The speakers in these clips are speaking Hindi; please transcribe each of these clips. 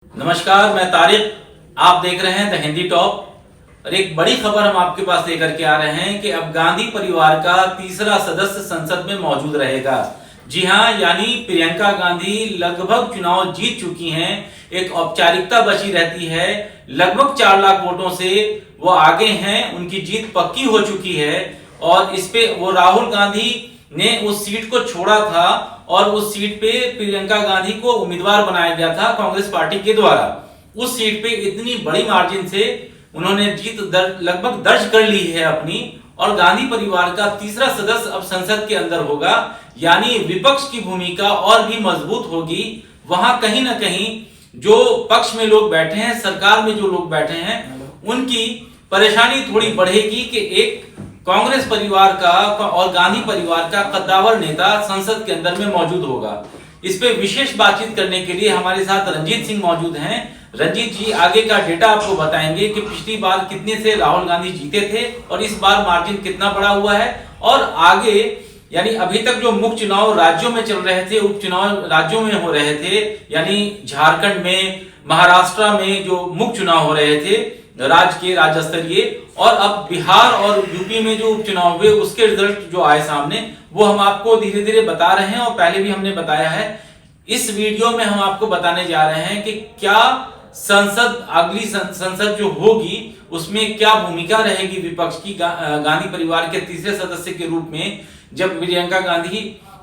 नमस्कार, मैं तारिक। आप देख रहे हैं द हिंदी टॉप और एक बड़ी खबर हम आपके पास लेकर के आ रहे हैं कि अब गांधी परिवार का तीसरा सदस्य संसद में मौजूद रहेगा। जी हां, यानी प्रियंका गांधी लगभग चुनाव जीत चुकी हैं। एक औपचारिकता बची रहती है। लगभग 4 लाख वोटों से वो आगे हैं, उनकी जीत पक्की हो चुकी है। और इस पे वो राहुल गांधी ने उस सीट को छोड़ा था और उस सीट पे प्रियंका गांधी को उम्मीदवार बनाया गया था कांग्रेस पार्टी के द्वारा। उस सीट पे इतनी बड़ी मार्जिन से उन्होंने जीत लगभग दर्ज कर ली है अपनी। और गांधी परिवार का तीसरा सदस्य अब संसद के अंदर होगा, यानी विपक्ष की भूमिका और भी मजबूत होगी। वहां कहीं ना कहीं जो पक्ष में लोग बैठे हैं, सरकार में जो लोग बैठे हैं, उनकी परेशानी थोड़ी बढ़ेगी कि एक कांग्रेस परिवार का और गांधी परिवार का कद्दावर नेता संसद के अंदर में मौजूद होगा। इस पे विशेष बातचीत करने के लिए हमारे साथ रंजीत सिंह मौजूद हैं। रंजीत जी आगे का डेटा आपको बताएंगे कि पिछली बार कितने से राहुल गांधी जीते थे और इस बार मार्जिन कितना बड़ा हुआ है। और आगे यानी अभी तक जो मुख्य चुनाव राज्यों में चल रहे थे, उपचुनाव राज्यों में हो रहे थे, यानी झारखंड में, महाराष्ट्र में जो मुख्य चुनाव हो रहे थे राज्य स्तरीय, और अब बिहार और यूपी में जो उपचुनाव हुए उसके रिजल्ट जो आए सामने, वो हम आपको धीरे धीरे बता रहे हैं और पहले भी हमने बताया है। इस वीडियो में हम आपको बताने जा रहे हैं कि क्या अगली संसद जो होगी उसमें क्या भूमिका रहेगी विपक्ष की गांधी परिवार के तीसरे सदस्य के रूप में। जब प्रियंका गांधी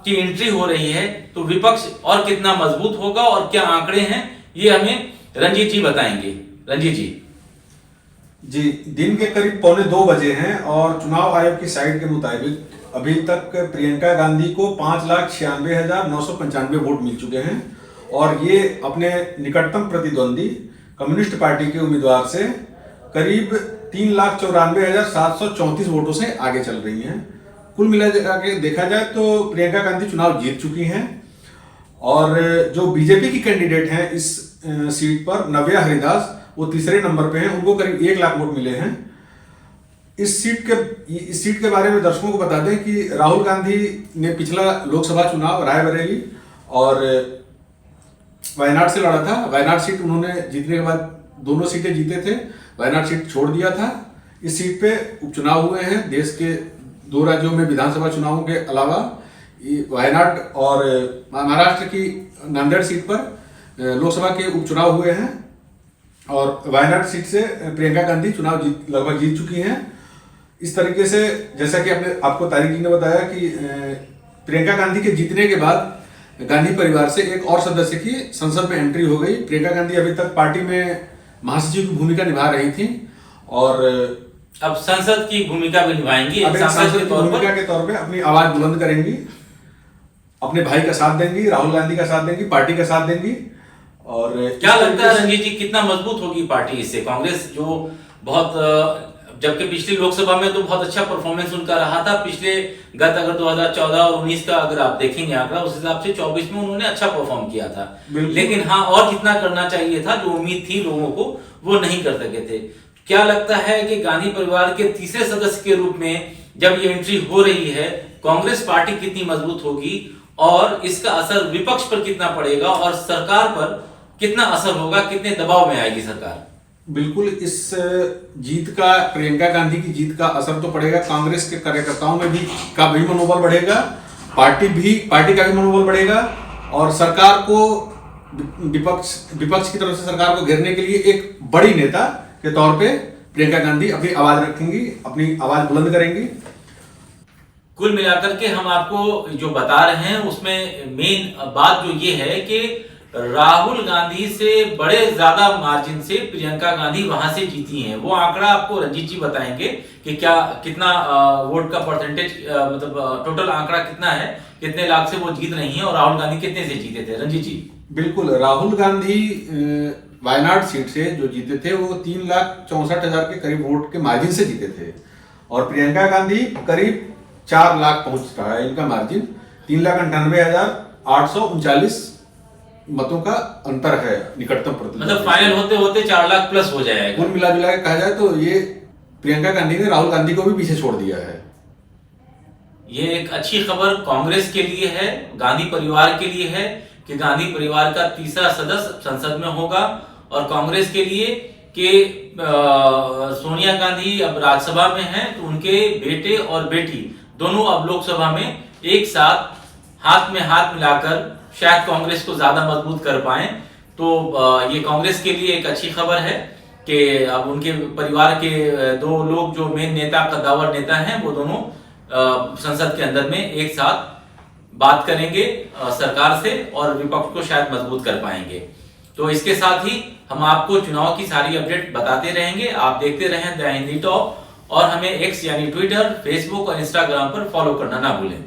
की एंट्री हो रही है तो विपक्ष और कितना मजबूत होगा और क्या आंकड़े हैं, ये हमें रंजीत जी बताएंगे। रंजीत जी, दिन के करीब 1:45 हैं और चुनाव आयोग की साइट के मुताबिक अभी तक प्रियंका गांधी को 5,96,995 वोट मिल चुके हैं और ये अपने निकटतम प्रतिद्वंदी कम्युनिस्ट पार्टी के उम्मीदवार से करीब 3,94,734 वोटों से आगे चल रही हैं। कुल मिला के देखा जाए तो प्रियंका गांधी चुनाव जीत चुकी हैं। और जो बीजेपी की कैंडिडेट हैं इस सीट पर, नव्या हरिदास, वो तीसरे नंबर पे हैं, उनको करीब 1 लाख वोट मिले हैं। इस सीट के बारे में दर्शकों को बता दें कि राहुल गांधी ने पिछला लोकसभा चुनाव रायबरेली और वायनाड से लड़ा था। वायनाड सीट उन्होंने जीतने के बाद दोनों सीटें जीते थे, वायनाड सीट छोड़ दिया था। इस सीट पे उपचुनाव हुए हैं। देश के 2 राज्यों में विधानसभा चुनावों के अलावा वायनाड और महाराष्ट्र की नांदेड़ सीट पर लोकसभा के उपचुनाव हुए हैं और वायनाड सीट से प्रियंका गांधी चुनाव लगभग जीत चुकी हैं। इस तरीके से जैसा कि आपको तारिक जी ने बताया कि प्रियंका गांधी के जीतने के बाद गांधी परिवार से एक और सदस्य की संसद में एंट्री हो गई। प्रियंका गांधी अभी तक पार्टी में महासचिव की भूमिका निभा रही थी और अब संसद की भूमिका भी निभाएंगी। संसद की भूमिका के तौर पे अपनी आवाज बुलंद करेंगी, अपने भाई का साथ देंगी, राहुल गांधी का साथ देंगी, पार्टी का साथ देंगी। और क्या लगता है रंजीत जी, कितना मजबूत होगी पार्टी इससे? कांग्रेस जो बहुत, जबकि पिछली लोकसभा में तो बहुत अच्छा परफॉर्मेंस उनका रहा था। अगर 2014 और 19 का अगर आप देखेंगे आंकड़ा, उस हिसाब से 24 में उन्होंने अच्छा परफॉर्म किया था। लेकिन हाँ, और कितना करना चाहिए था, जो उम्मीद थी लोगों को वो नहीं कर सके थे। क्या लगता है कि गांधी परिवार के तीसरे सदस्य के रूप में जब ये एंट्री हो रही है, कांग्रेस पार्टी कितनी मजबूत होगी और इसका असर विपक्ष पर कितना पड़ेगा और सरकार पर कितना असर होगा, कितने दबाव में आएगी सरकार? बिल्कुल, इस जीत का, प्रियंका गांधी की जीत का असर तो पड़ेगा। कांग्रेस के कार्यकर्ताओं में भी मनोबल बढ़ेगा, पार्टी का भी मनोबल बढ़ेगा और सरकार को, विपक्ष की तरफ से सरकार को घेरने के लिए एक बड़ी नेता के तौर पे प्रियंका गांधी अपनी आवाज रखेंगी, अपनी आवाज बुलंद करेंगी। कुल मिलाकर के हम आपको जो बता रहे हैं उसमें मेन बात जो ये है कि राहुल गांधी से बड़े ज्यादा मार्जिन से प्रियंका गांधी वहां से जीती हैं। वो आंकड़ा आपको रंजीत जी बताएंगे कि कितना वोट का परसेंटेज, मतलब टोटल आंकड़ा कितना है, कितने लाख से वो जीत रही हैं और राहुल गांधी कितने से जीते थे। रंजीत जी, बिल्कुल, राहुल गांधी वायनाड सीट से जो जीते थे वो 3,64,000 के करीब वोट के मार्जिन से जीते थे और प्रियंका गांधी करीब 4 लाख पहुंच रहा है इनका मार्जिन। 3,98,839 मतों का अंतर है निकटतम प्रतिद्वंदी। मतलब फाइनल होते होते 4 लाख प्लस हो जाएगा। कुल मिला जुला के कहा जाए तो ये प्रियंका गांधी ने राहुल गांधी को भी पीछे छोड़ दिया है। ये एक अच्छी खबर कांग्रेस के लिए है, गांधी परिवार के लिए है कि गांधी परिवार का तीसरा सदस्य संसद में होगा, और कांग्रेस के लिए कि सोनिया गांधी अब राज्यसभा में हैं तो उनके बेटे और बेटी दोनों अब लोकसभा में एक साथ हाथ में हाथ मिलाकर शायद कांग्रेस को ज्यादा मजबूत कर पाएं। तो ये कांग्रेस के लिए एक अच्छी खबर है कि अब उनके परिवार के दो लोग जो मेन नेता, कद्दावर नेता हैं, वो दोनों संसद के अंदर में एक साथ बात करेंगे सरकार से और विपक्ष को शायद मजबूत कर पाएंगे। तो इसके साथ ही हम आपको चुनाव की सारी अपडेट बताते रहेंगे। आप देखते रहें द हिंदी टॉप, और हमें एक्स यानी ट्विटर, फेसबुक और इंस्टाग्राम पर फॉलो करना ना भूलें।